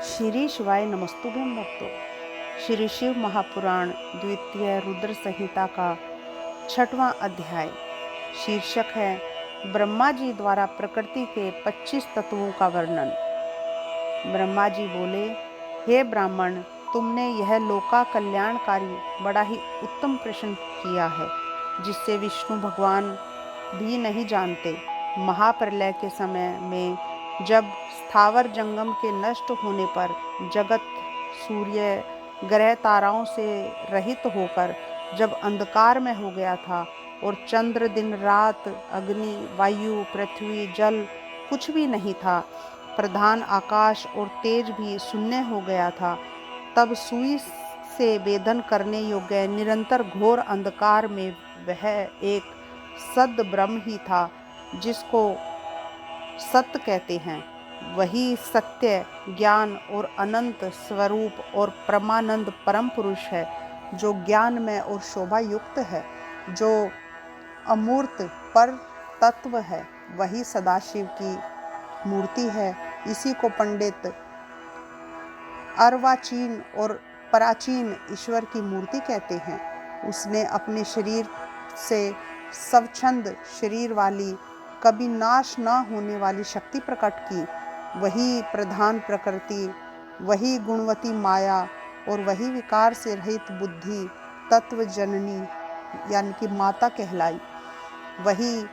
श्री शिवाय नमस्तुभ्यं भक्तों। श्री शिव महापुराण द्वितीय रुद्र संहिता का 6वां अध्याय शीर्षक है ब्रह्मा जी द्वारा प्रकृति के 25 तत्वों का वर्णन। ब्रह्मा जी बोले, हे ब्राह्मण, तुमने यह लोका कल्याणकारी बड़ा ही उत्तम प्रश्न किया है, जिससे विष्णु भगवान भी नहीं जानते। महाप्रलय के समय में जब स्थावर जंगम के नष्ट होने पर जगत सूर्य ग्रह ताराओं से रहित होकर जब अंधकार में हो गया था और चंद्र दिन रात अग्नि वायु पृथ्वी जल कुछ भी नहीं था, प्रधान आकाश और तेज भी शून्य हो गया था, तब सुई से वेदन करने योग्य निरंतर घोर अंधकार में वह एक सद ब्रह्म ही था, जिसको सत्य कहते हैं। वही सत्य ज्ञान और अनंत स्वरूप और परमानंद परम पुरुष है, जो ज्ञान में और शोभा युक्त है, जो अमूर्त पर तत्व है। वही सदाशिव की मूर्ति है। इसी को पंडित अर्वाचीन और प्राचीन ईश्वर की मूर्ति कहते हैं। उसने अपने शरीर से स्वच्छंद शरीर वाली कभी नाश न होने वाली शक्ति प्रकट की। वही प्रधान प्रकृति, वही गुणवती माया और वही विकार से रहित बुद्धि तत्व जननी यानी कि माता कहलाई। वही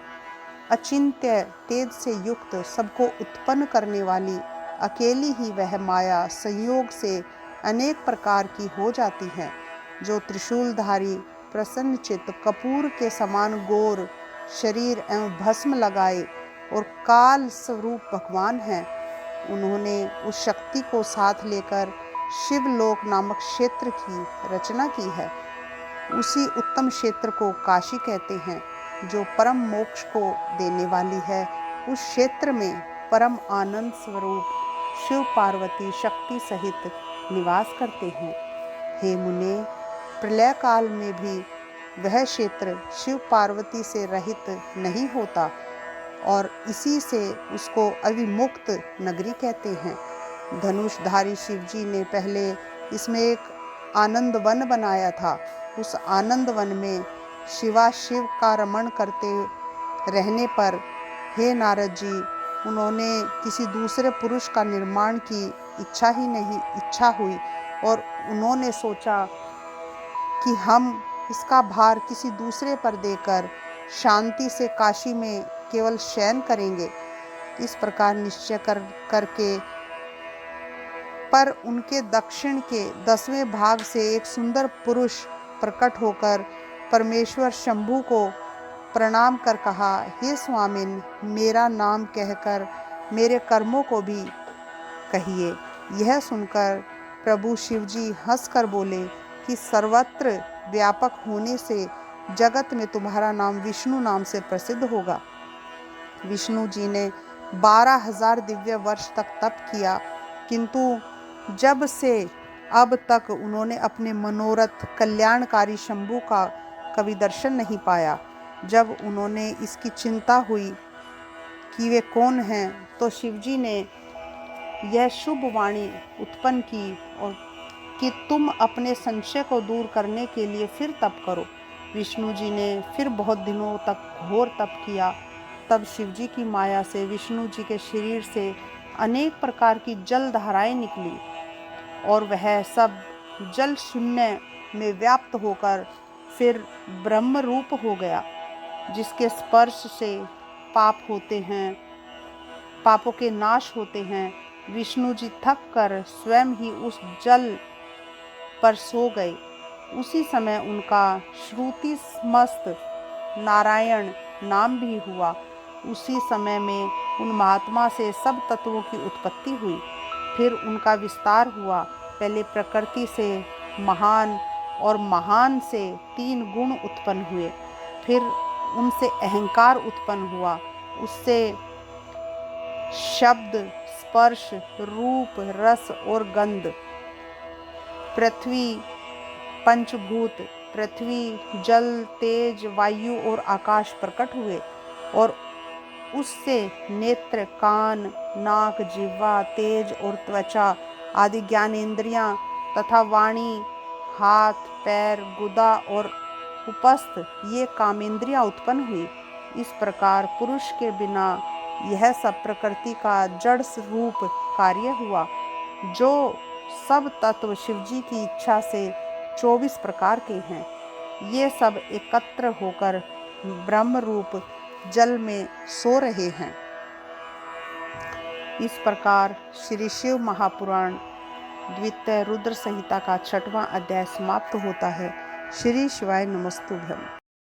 अचिंत्य तेज से युक्त सबको उत्पन्न करने वाली अकेली ही वह माया संयोग से अनेक प्रकार की हो जाती है, जो त्रिशूलधारी प्रसन्न चित्त कपूर के समान गोर शरीर एवं भस्म लगाए और काल स्वरूप भगवान हैं। उन्होंने उस शक्ति को साथ लेकर शिवलोक नामक क्षेत्र की रचना की है। उसी उत्तम क्षेत्र को काशी कहते हैं, जो परम मोक्ष को देने वाली है। उस क्षेत्र में परम आनंद स्वरूप शिव पार्वती शक्ति सहित निवास करते हैं। हे मुने, प्रलय काल में भी वह क्षेत्र शिव पार्वती से रहित नहीं होता और इसी से उसको अविमुक्त नगरी कहते हैं। धनुषधारी शिवजी ने पहले इसमें एक आनंद वन बनाया था। उस आनंद वन में शिवा शिव का रमण करते रहने पर हे नारद जी, उन्होंने किसी दूसरे पुरुष का निर्माण की इच्छा हुई और उन्होंने सोचा कि हम इसका भार किसी दूसरे पर देकर शांति से काशी में केवल शयन करेंगे। इस प्रकार निश्चय करके पर उनके दक्षिण के 10वें भाग से एक सुंदर पुरुष प्रकट होकर परमेश्वर शंभु को प्रणाम कर कहा, हे स्वामिन, मेरा नाम कहकर मेरे कर्मों को भी कहिए। यह सुनकर प्रभु शिवजी हंसकर बोले कि सर्वत्र व्यापक होने से जगत में तुम्हारा नाम विष्णु नाम से प्रसिद्ध होगा। विष्णु जी ने 12,000 दिव्य वर्ष तक तप किया, किंतु जब से अब तक उन्होंने अपने मनोरथ कल्याणकारी शंभु का कभी दर्शन नहीं पाया। जब उन्होंने इसकी चिंता हुई कि वे कौन हैं, तो शिवजी ने यह शुभ वाणी उत्पन्न की और कि तुम अपने संशय को दूर करने के लिए फिर तप करो। विष्णु जी ने फिर बहुत दिनों तक घोर तप किया। तब शिवजी की माया से विष्णु जी के शरीर से अनेक प्रकार की जल धाराएं निकली और वह सब जल शून्य में व्याप्त होकर फिर ब्रह्म रूप हो गया, जिसके स्पर्श से पापों के नाश होते हैं। विष्णु जी थक कर स्वयं ही उस जल पर सो गए। उसी समय उनका श्रुति समस्त नारायण नाम भी हुआ। उसी समय में उन महात्मा से सब तत्वों की उत्पत्ति हुई, फिर उनका विस्तार हुआ। पहले प्रकृति से महान और महान से 3 गुण उत्पन्न हुए, फिर उनसे अहंकार उत्पन्न हुआ, उससे शब्द स्पर्श रूप रस और गंध, पृथ्वी पंचभूत, पृथ्वी जल तेज वायु और आकाश प्रकट हुए और उससे नेत्र कान नाक जिह्वा तेज और त्वचा आदि ज्ञानेंद्रियां तथा वाणी, हाथ, पैर, गुदा और उपस्थ ये कामेंद्रियां उत्पन्न हुई। इस प्रकार पुरुष के बिना यह सब प्रकृति का जड़ रूप कार्य हुआ। जो सब तत्व शिवजी की इच्छा से 24 प्रकार के हैं, ये सब एकत्र होकर ब्रह्म रूप जल में सो रहे हैं। इस प्रकार श्री शिव महापुराण द्वितीय रुद्र संहिता का 6वां अध्याय समाप्त होता है। श्री शिवाय नमस्तुभ्यम।